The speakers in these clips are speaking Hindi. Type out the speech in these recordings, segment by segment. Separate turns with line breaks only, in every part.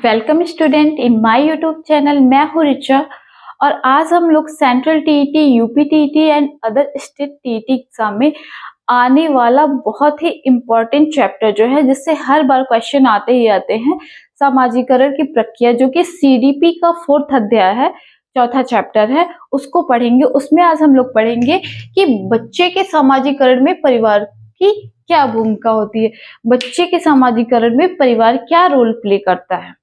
Welcome student in my YouTube channel. मैं हूँ रिचा और आज हम लोग central TET, UP TET and other state TET exam में आने वाला बहुत ही इम्पोर्टेंट चैप्टर जो है, जिससे हर बार क्वेश्चन आते ही आते हैं, समाजीकरण की प्रक्रिया, जो कि सीडीपी का 4th अध्याय है, चौथा चैप्टर है, उसको पढ़ेंगे। उसमें आज हम लोग पढ़ेंगे कि बच्चे के समाजीकरण में परिवार की क्या भूमिका होती है, बच्चे के समाजीकरण में परिवार क्या रोल प्ले करता है।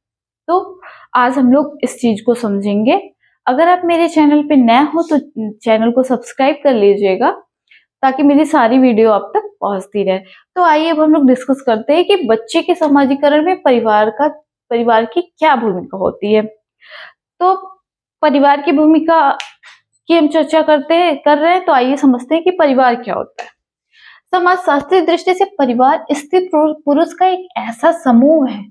तो आज हम लोग इस चीज को समझेंगे। अगर आप मेरे चैनल पे नए हो तो चैनल को सब्सक्राइब कर लीजिएगा ताकि मेरी सारी वीडियो आप तक पहुंचती रहे। तो आइए अब हम लोग डिस्कस करते हैं कि बच्चे के समाजीकरण में परिवार की क्या भूमिका होती है। तो परिवार की भूमिका की हम चर्चा कर रहे हैं, तो आइए समझते हैं कि परिवार क्या होता है। समाजशास्त्रीय दृष्टि से परिवार स्त्री पुरुष का एक ऐसा समूह है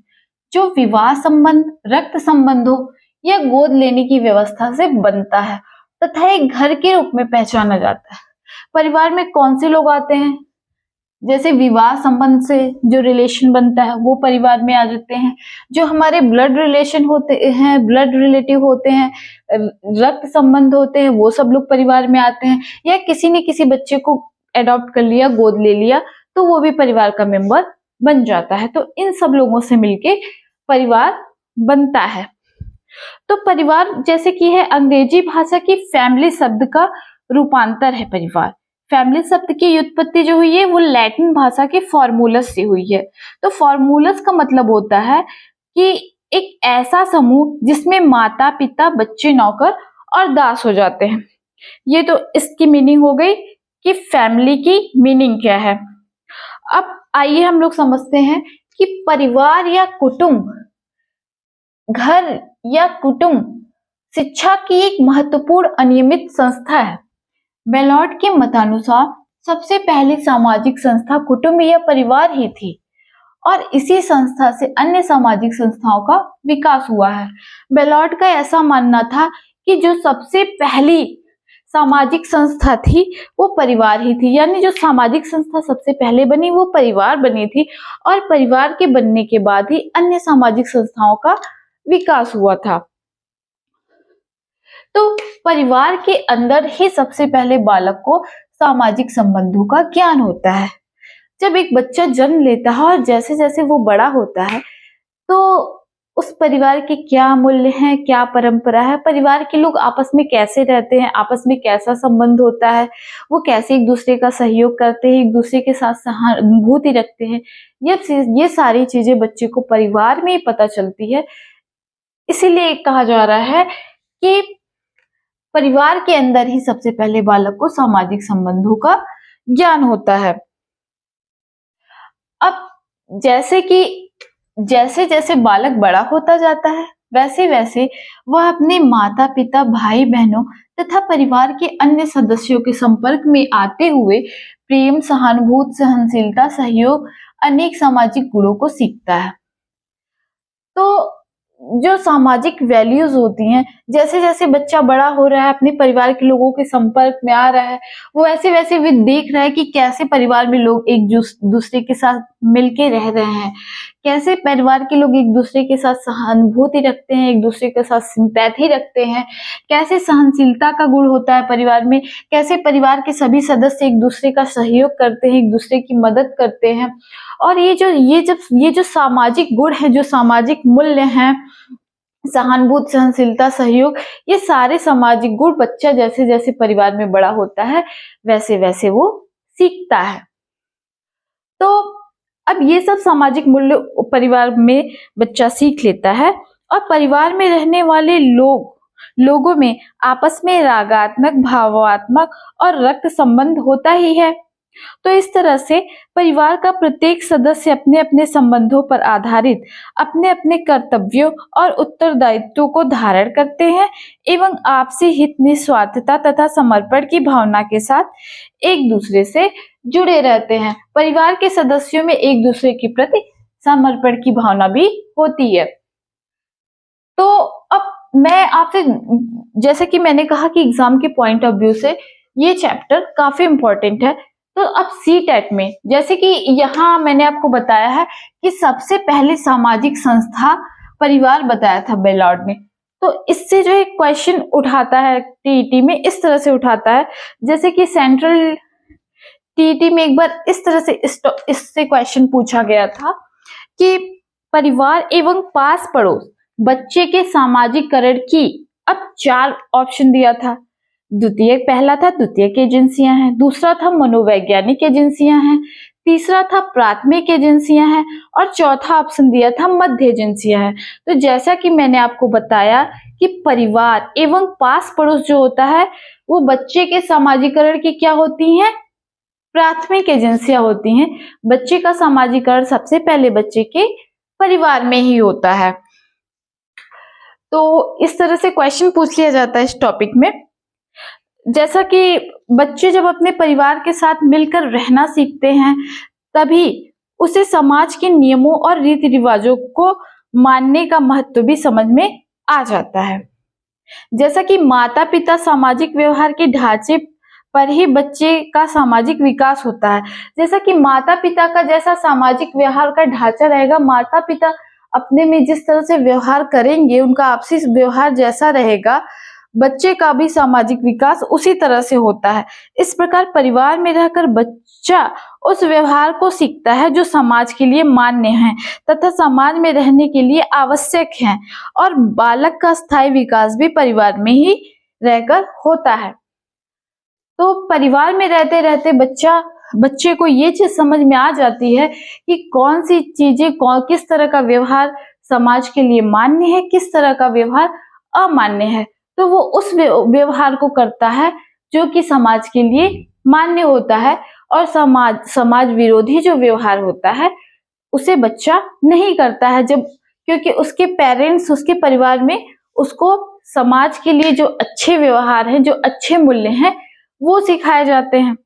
जो विवाह संबंध, रक्त संबंधों या गोद लेने की व्यवस्था से बनता है तथा एक घर के रूप में पहचाना जाता है। परिवार में कौन से लोग आते हैं? जैसे विवाह संबंध से जो रिलेशन बनता है वो परिवार में आ जाते हैं। जो हमारे ब्लड रिलेशन होते हैं, ब्लड रिलेटिव होते हैं, रक्त संबंध होते हैं, वो सब लोग परिवार में आते हैं। या किसी ने किसी बच्चे को अडॉप्ट कर लिया, गोद ले लिया, तो वो भी परिवार का मेंबर बन जाता है। तो इन सब लोगों से मिलके परिवार बनता है। तो परिवार जैसे कि है अंग्रेजी भाषा की फैमिली शब्द का रूपांतर है परिवार। फैमिली शब्द की उत्पत्ति जो हुई है वो लैटिन भाषा के फॉर्मूलस से हुई है। तो फॉर्मूलस का मतलब होता है कि एक ऐसा समूह जिसमें माता पिता, बच्चे, नौकर और दास हो जाते हैं। ये तो इसकी मीनिंग हो गई कि फैमिली की मीनिंग क्या है। अब आइए हम लोग समझते हैं कि परिवार या कुटुंब, घर या कुटुंब शिक्षा की एक महत्वपूर्ण अनियमित संस्था है। बेलॉट के मतानुसार सबसे पहली सामाजिक संस्था कुटुंब या परिवार ही थी और इसी संस्था से अन्य सामाजिक संस्थाओं का विकास हुआ है। बेलॉट का ऐसा मानना था कि जो सबसे पहली सामाजिक संस्था थी वो परिवार ही थी, यानी जो सामाजिक संस्था सबसे पहले बनी वो परिवार बनी थी और परिवार के बनने के बाद ही अन्य सामाजिक संस्थाओं का विकास हुआ था। तो परिवार के अंदर ही सबसे पहले बालक को सामाजिक संबंधों का ज्ञान होता है। जब एक बच्चा जन्म लेता है और जैसे जैसे वो बड़ा होता है तो उस परिवार के क्या मूल्य हैं, क्या परंपरा है, परिवार के लोग आपस में कैसे रहते हैं, आपस में कैसा संबंध होता है, वो कैसे एक दूसरे का सहयोग करते हैं, एक दूसरे के साथ सहानुभूति रखते हैं, ये सारी चीजें बच्चे को परिवार में ही पता चलती है। इसीलिए कहा जा रहा है कि परिवार के अंदर ही सबसे पहले बालक को सामाजिक संबंधों का ज्ञान होता है। अब जैसे जैसे बालक बड़ा होता जाता है वैसे वैसे वह अपने माता पिता, भाई बहनों तथा परिवार के अन्य सदस्यों के संपर्क में आते हुए प्रेम, सहानुभूति, सहनशीलता, सहयोग, अनेक सामाजिक गुणों को सीखता है। तो जो सामाजिक वैल्यूज होती हैं, जैसे जैसे बच्चा बड़ा हो रहा है, अपने परिवार के लोगों के संपर्क में आ रहा है, वो वैसे वैसे भी देख रहा है कि कैसे परिवार में लोग एक दूसरे के साथ मिलके रह रहे हैं, कैसे परिवार के लोग एक दूसरे के साथ सहानुभूति रखते हैं, एक दूसरे के साथ सिंपैथी रखते हैं, कैसे सहनशीलता का गुण होता है परिवार में, कैसे परिवार के सभी सदस्य एक दूसरे का सहयोग करते हैं, एक दूसरे की मदद करते हैं। और ये जो सामाजिक गुण है, जो सामाजिक मूल्य हैं, सहानुभूति, सहनशीलता, सहयोग, ये सारे सामाजिक गुण बच्चा जैसे जैसे परिवार में बड़ा होता है वैसे वैसे वो सीखता है। तो अब ये सब सामाजिक मूल्य परिवार में बच्चा सीख लेता है और परिवार में रहने वाले लोगों में आपस में रागात्मक, भावात्मक और रक्त संबंध होता ही है। तो इस तरह से परिवार का प्रत्येक सदस्य अपने अपने संबंधों पर आधारित अपने अपने कर्तव्यों और उत्तरदायित्वों को धारण करते हैं एवं आपसी हित, निस्वार्थता तथा समर्पण की भावना के साथ एक दूसरे से जुड़े रहते हैं। परिवार के सदस्यों में एक दूसरे के प्रति समर्पण की भावना भी होती है। तो अब मैं आपसे, जैसे कि मैंने कहा कि एग्जाम के पॉइंट ऑफ व्यू से ये चैप्टर काफी इंपॉर्टेंट है। तो अब सीटेट में, जैसे कि यहाँ मैंने आपको बताया है कि सबसे पहले सामाजिक संस्था परिवार बताया था बेलार्ड ने। तो इससे जो एक क्वेश्चन उठाता है टीईटी में, इस तरह से उठाता है, जैसे कि सेंट्रल टीईटी में एक बार इस तरह से इससे क्वेश्चन पूछा गया था कि परिवार एवं पास पड़ोस बच्चे के सामाजिकरण की, अब 4 ऑप्शन दिया था। पहला था द्वितीयक एजेंसियां हैं, दूसरा था मनोवैज्ञानिक एजेंसियां हैं, तीसरा था प्राथमिक एजेंसियां हैं और चौथा ऑप्शन दिया था मध्य एजेंसियां हैं। तो जैसा कि मैंने आपको बताया कि परिवार एवं पास पड़ोस जो होता है वो बच्चे के सामाजिकरण की क्या होती हैं, प्राथमिक एजेंसियां होती हैं। बच्चे का सामाजिकरण सबसे पहले बच्चे के परिवार में ही होता है। तो इस तरह से क्वेश्चन पूछ लिया जाता है इस टॉपिक में। जैसा कि बच्चे जब अपने परिवार के साथ मिलकर रहना सीखते हैं तभी उसे समाज के नियमों और रीति रिवाजों को मानने का महत्व भी समझ में आ जाता है। जैसा कि माता पिता सामाजिक व्यवहार के ढांचे पर ही बच्चे का सामाजिक विकास होता है। जैसा कि माता पिता का जैसा सामाजिक व्यवहार का ढांचा रहेगा, माता पिता अपने में जिस तरह से व्यवहार करेंगे, उनका आपसी व्यवहार जैसा रहेगा, बच्चे का भी सामाजिक विकास उसी तरह से होता है। इस प्रकार परिवार में रहकर बच्चा उस व्यवहार को सीखता है जो समाज के लिए मान्य है तथा समाज में रहने के लिए आवश्यक है, और बालक का स्थायी विकास भी परिवार में ही रहकर होता है। तो परिवार में रहते रहते बच्चे को ये चीज समझ में आ जाती है कि कौन सी चीजें किस तरह का व्यवहार समाज के लिए मान्य है, किस तरह का व्यवहार अमान्य है। तो वो उस व्यवहार को करता है जो कि समाज के लिए मान्य होता है, और समाज विरोधी जो व्यवहार होता है उसे बच्चा नहीं करता है, जब क्योंकि उसके पेरेंट्स, उसके परिवार में उसको समाज के लिए जो अच्छे व्यवहार हैं, जो अच्छे मूल्य हैं, वो सिखाए जाते हैं।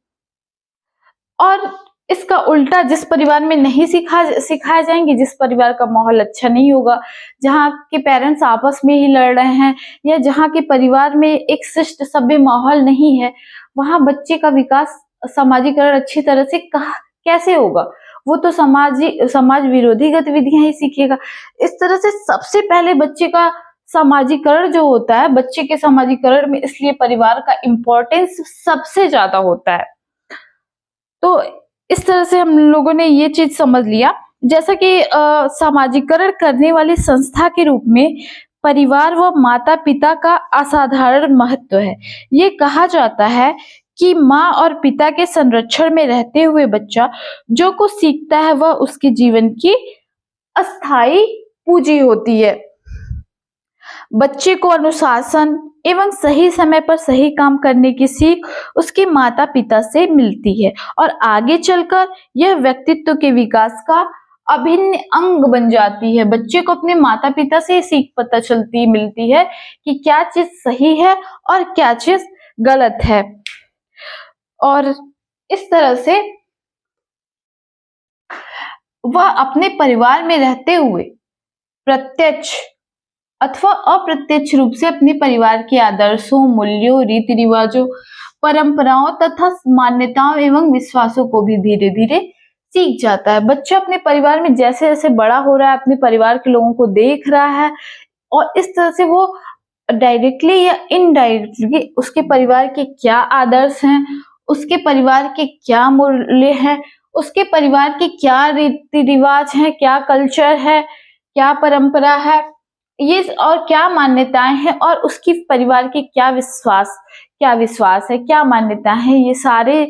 और इसका उल्टा जिस परिवार में नहीं सिखाए जाएंगे, जिस परिवार का माहौल अच्छा नहीं होगा, जहाँ के पेरेंट्स आपस में ही लड़ रहे हैं, या जहाँ के परिवार में एक शिष्ट सभ्य माहौल नहीं है, वहां बच्चे का विकास, सामाजिकरण अच्छी तरह से कैसे होगा? वो तो समाज विरोधी गतिविधियां ही सीखेगा। इस तरह से सबसे पहले बच्चे का सामाजिकरण जो होता है, बच्चे के सामाजिकरण में इसलिए परिवार का इंपॉर्टेंस सबसे ज्यादा होता है। तो इस तरह से हम लोगों ने ये चीज समझ लिया। जैसा कि सामाजिकरण करने वाली संस्था के रूप में परिवार व माता पिता का असाधारण महत्व है। ये कहा जाता है कि माँ और पिता के संरक्षण में रहते हुए बच्चा जो कुछ सीखता है वह उसके जीवन की अस्थायी पूंजी होती है। बच्चे को अनुशासन एवं सही समय पर सही काम करने की सीख उसके माता पिता से मिलती है, और आगे चलकर यह व्यक्तित्व के विकास का अभिन्न अंग बन जाती है। बच्चे को अपने माता पिता से सीख पता मिलती है कि क्या चीज सही है और क्या चीज गलत है। और इस तरह से वह अपने परिवार में रहते हुए प्रत्यक्ष अथवा अप्रत्यक्ष रूप से अपने परिवार के आदर्शों, मूल्यों, रीति रिवाजों, परंपराओं तथा मान्यताओं एवं विश्वासों को भी धीरे धीरे सीख जाता है। बच्चा अपने परिवार में जैसे जैसे बड़ा हो रहा है, अपने परिवार के लोगों को देख रहा है, और इस तरह से वो डायरेक्टली या इनडायरेक्टली उसके परिवार के क्या आदर्श हैं, उसके परिवार के क्या मूल्य हैं, उसके परिवार के क्या रीति रिवाज हैं, क्या कल्चर है, क्या परंपरा है, ये और क्या मान्यताएं हैं, और उसकी परिवार के क्या विश्वास है, क्या मान्यताएं हैं, ये सारे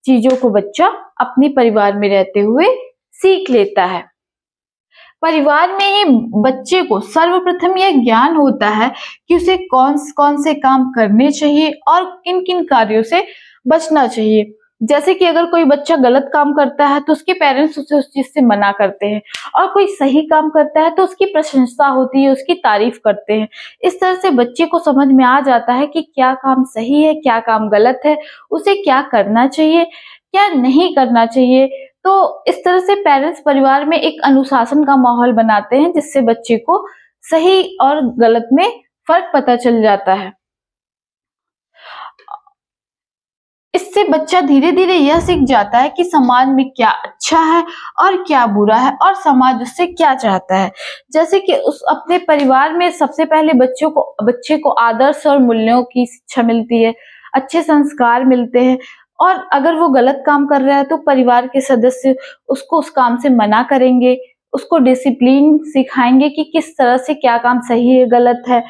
चीजों को बच्चा अपने परिवार में रहते हुए सीख लेता है। परिवार में ही बच्चे को सर्वप्रथम यह ज्ञान होता है कि उसे कौन कौन से काम करने चाहिए और किन किन कार्यों से बचना चाहिए। जैसे कि अगर कोई बच्चा गलत काम करता है तो उसके पेरेंट्स उसे उस चीज से मना करते हैं, और कोई सही काम करता है तो उसकी प्रशंसा होती है, उसकी तारीफ करते हैं। इस तरह से बच्चे को समझ में आ जाता है कि क्या काम सही है, क्या काम गलत है, उसे क्या करना चाहिए, क्या नहीं करना चाहिए। तो इस तरह से पेरेंट्स परिवार में एक अनुशासन का माहौल बनाते हैं, जिससे बच्चे को सही और गलत में फर्क पता चल जाता है। इससे बच्चा धीरे धीरे यह सीख जाता है कि समाज में क्या अच्छा है और क्या बुरा है और समाज उससे क्या चाहता है। जैसे कि उस अपने परिवार में सबसे पहले बच्चे को आदर्श और मूल्यों की शिक्षा मिलती है, अच्छे संस्कार मिलते हैं। और अगर वो गलत काम कर रहा है तो परिवार के सदस्य उसको उस काम से मना करेंगे, उसको डिसिप्लिन सिखाएंगे कि किस तरह से क्या काम सही है गलत है,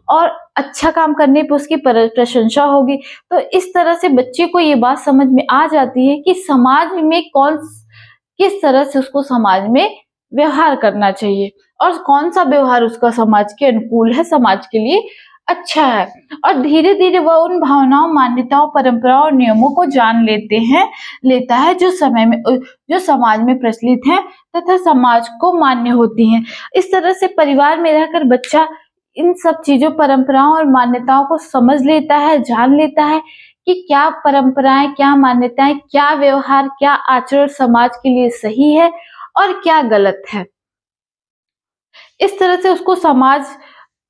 और अच्छा काम करने पर उसकी प्रशंसा होगी। तो इस तरह से बच्चे को ये बात समझ में आ जाती है कि समाज में किस तरह से उसको समाज में व्यवहार करना चाहिए और कौन सा व्यवहार उसका समाज के अनुकूल है, समाज के लिए अच्छा है। और धीरे धीरे वह उन भावनाओं, मान्यताओं, परंपराओं और नियमों को जान लेता है जो समाज में प्रचलित है तथा समाज को मान्य होती हैं। इस तरह से परिवार में रहकर बच्चा इन सब चीजों, परंपराओं और मान्यताओं को समझ लेता है, जान लेता है कि क्या परंपराएं, क्या मान्यताएं, क्या व्यवहार, क्या आचरण समाज के लिए सही है और क्या गलत है। इस तरह से उसको समाज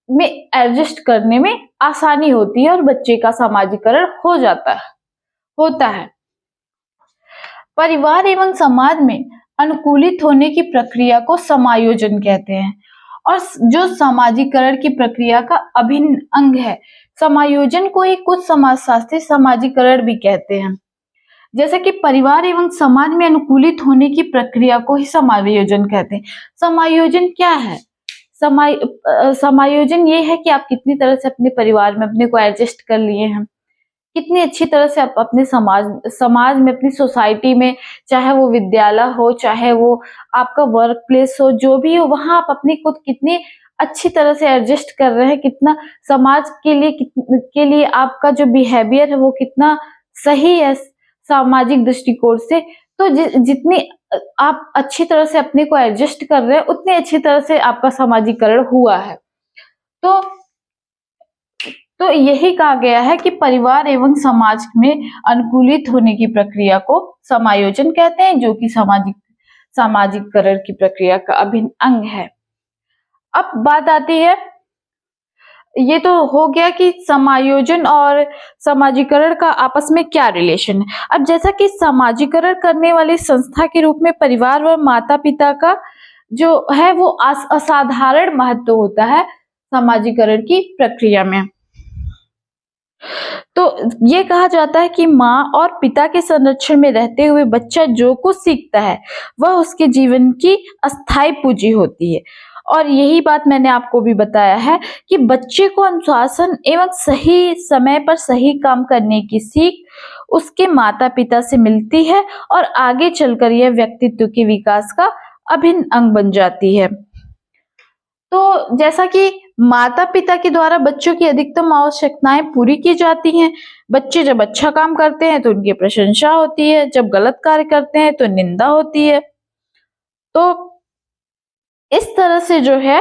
में एडजस्ट करने में आसानी होती है और बच्चे का समाजीकरण होता है। परिवार एवं समाज में अनुकूलित होने की प्रक्रिया को समायोजन कहते हैं और जो सामाजिकरण की प्रक्रिया का अभिन्न अंग है। समायोजन को ही कुछ समाजशास्त्री सामाजिकरण भी कहते हैं। जैसे कि परिवार एवं समाज में अनुकूलित होने की प्रक्रिया को ही समायोजन कहते हैं। समायोजन क्या है? समायोजन ये है कि आप कितनी तरह से अपने परिवार में अपने को एडजस्ट कर लिए हैं, कितनी अच्छी तरह से आप अपने समाज में, अपनी सोसाइटी में, चाहे वो विद्यालय हो, चाहे वो आपका वर्क प्लेस हो, जो भी हो, वहां आप अपनी खुद कितनी अच्छी तरह से एडजस्ट कर रहे हैं, कितना समाज के लिए आपका जो बिहेवियर है वो कितना सही है सामाजिक दृष्टिकोण से। तो जितनी आप अच्छी तरह से अपने को एडजस्ट कर रहे हैं उतनी अच्छी तरह से आपका समाजीकरण हुआ है। तो यही कहा गया है कि परिवार एवं समाज में अनुकूलित होने की प्रक्रिया को समायोजन कहते हैं, जो कि सामाजिकरण की प्रक्रिया का अभिन्न अंग है। अब बात आती है, ये तो हो गया कि समायोजन और समाजीकरण का आपस में क्या रिलेशन है। अब जैसा कि समाजीकरण करने वाली संस्था के रूप में परिवार व माता पिता का जो है वो असाधारण महत्व होता है समाजीकरण की प्रक्रिया में। तो ये कहा जाता है कि माँ और पिता के संरक्षण में रहते हुए बच्चा जो कुछ सीखता है वह उसके जीवन की अस्थायी पूंजी होती है। और यही बात मैंने आपको भी बताया है कि बच्चे को अनुशासन एवं सही समय पर सही काम करने की सीख उसके माता पिता से मिलती है और आगे चलकर यह व्यक्तित्व के विकास का अभिन्न अंग बन जाती है। तो जैसा कि माता पिता के द्वारा बच्चों की अधिकतम आवश्यकताएं पूरी की जाती हैं। बच्चे जब अच्छा काम करते हैं तो उनकी प्रशंसा होती है, जब गलत कार्य करते हैं तो निंदा होती है। तो इस तरह से जो है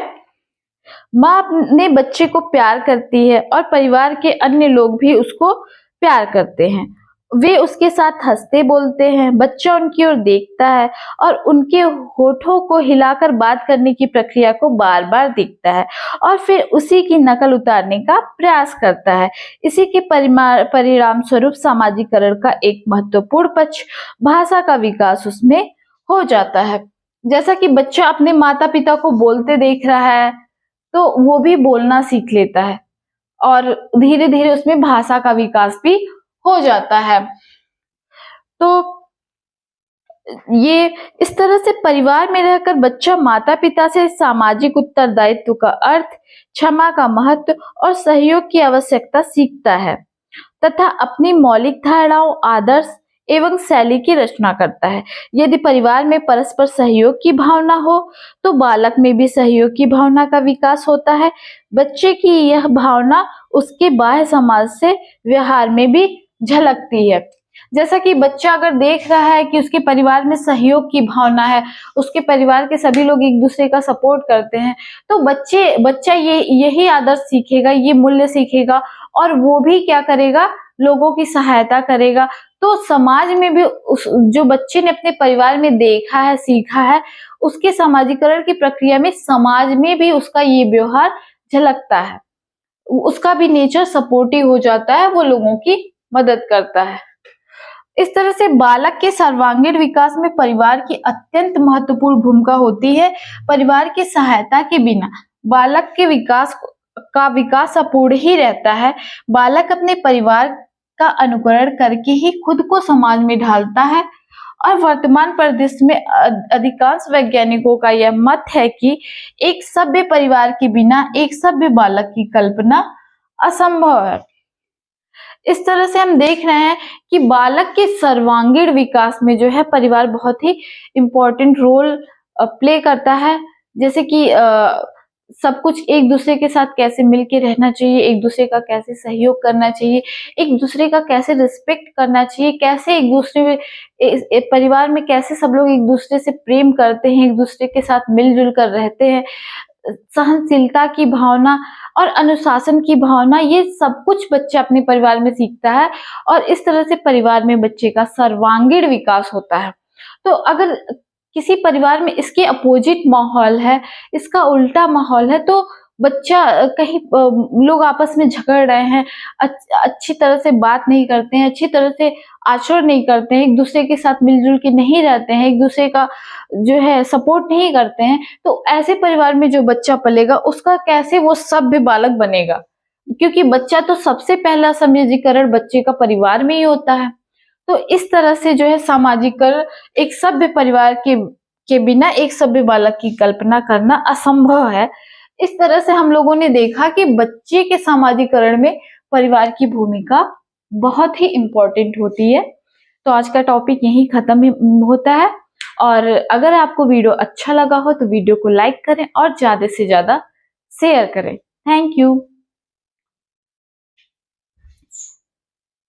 माँ अपने बच्चे को प्यार करती है और परिवार के अन्य लोग भी उसको प्यार करते हैं। वे उसके साथ हंसते बोलते हैं, बच्चा उनकी ओर देखता है और उनके होठों को हिलाकर बात करने की प्रक्रिया को बार बार देखता है और फिर उसी की नकल उतारने का प्रयास करता है। इसी के परिणाम स्वरूप सामाजिकरण का एक महत्वपूर्ण पक्ष भाषा का विकास उसमें हो जाता है। जैसा कि बच्चा अपने माता पिता को बोलते देख रहा है तो वो भी बोलना सीख लेता है और धीरे धीरे उसमें भाषा का विकास भी हो जाता है। तो ये इस तरह से परिवार में रहकर बच्चा माता पिता से सामाजिक उत्तरदायित्व का अर्थ, क्षमा का महत्व और सहयोग की आवश्यकता सीखता है तथा अपनी मौलिक धारणाओं, आदर्श एवं शैली की रचना करता है। यदि परिवार में परस्पर सहयोग की भावना हो तो बालक में भी सहयोग की भावना का विकास होता है। बच्चे की यह भावना उसके बाह्य समाज से व्यवहार में भी झलकती है। जैसा कि बच्चा अगर देख रहा है कि उसके परिवार में सहयोग की भावना है, उसके परिवार के सभी लोग एक दूसरे का सपोर्ट करते हैं, तो बच्चा यही आदर्श सीखेगा, ये मूल्य सीखेगा और वो भी क्या करेगा, लोगों की सहायता करेगा। तो समाज में भी जो बच्चे ने अपने परिवार में देखा है, सीखा है, उसके समाजीकरण की प्रक्रिया में समाज में भी उसका ये व्यवहार झलकता है, उसका भी नेचर सपोर्टिव हो जाता है, वो लोगों की मदद करता है। इस तरह से बालक के सर्वांगीण विकास में परिवार की अत्यंत महत्वपूर्ण भूमिका होती है। परिवार की सहायता के बिना बालक के विकास अपूर्ण ही रहता है। बालक अपने परिवार का अनुकरण करके ही खुद को समाज में ढालता है और वर्तमान परिदृश्य में अधिकांश वैज्ञानिकों का यह मत है कि एक सभ्य परिवार के बिना एक सभ्य बालक की कल्पना असंभव है। इस तरह से हम देख रहे हैं कि बालक के सर्वांगीण विकास में जो है परिवार बहुत ही इम्पोर्टेंट रोल प्ले करता है। जैसे कि सब कुछ एक दूसरे के साथ कैसे मिलके रहना चाहिए, एक दूसरे का कैसे सहयोग करना चाहिए, एक दूसरे का कैसे रिस्पेक्ट करना चाहिए, कैसे एक दूसरे परिवार में कैसे सब लोग एक दूसरे से प्रेम करते हैं, एक दूसरे के साथ मिलजुल कर रहते हैं, सहनशीलता की भावना और अनुशासन की भावना, ये सब कुछ बच्चा अपने परिवार में सीखता है और इस तरह से परिवार में बच्चे का सर्वांगीण विकास होता है। तो अगर किसी परिवार में इसके अपोजिट माहौल है, इसका उल्टा माहौल है, तो बच्चा कहीं लोग आपस में झगड़ रहे हैं, अच्छी तरह से बात नहीं करते हैं, अच्छी तरह से आचरण नहीं करते हैं, एक दूसरे के साथ मिलजुल के नहीं रहते हैं, एक दूसरे का जो है सपोर्ट नहीं करते हैं, तो ऐसे परिवार में जो बच्चा पलेगा उसका कैसे वो सभ्य बालक बनेगा? क्योंकि बच्चा तो सबसे पहला समाजीकरण बच्चे का परिवार में ही होता है। तो इस तरह से जो है सामाजिकरण एक सभ्य परिवार के बिना एक सभ्य बालक की कल्पना करना असंभव है। इस तरह से हम लोगों ने देखा कि बच्चे के सामाजिकरण में परिवार की भूमिका बहुत ही इम्पोर्टेंट होती है। तो आज का टॉपिक यहीं खत्म होता है और अगर आपको वीडियो अच्छा लगा हो तो वीडियो को लाइक करें और ज्यादा से ज्यादा शेयर करें। Thank you.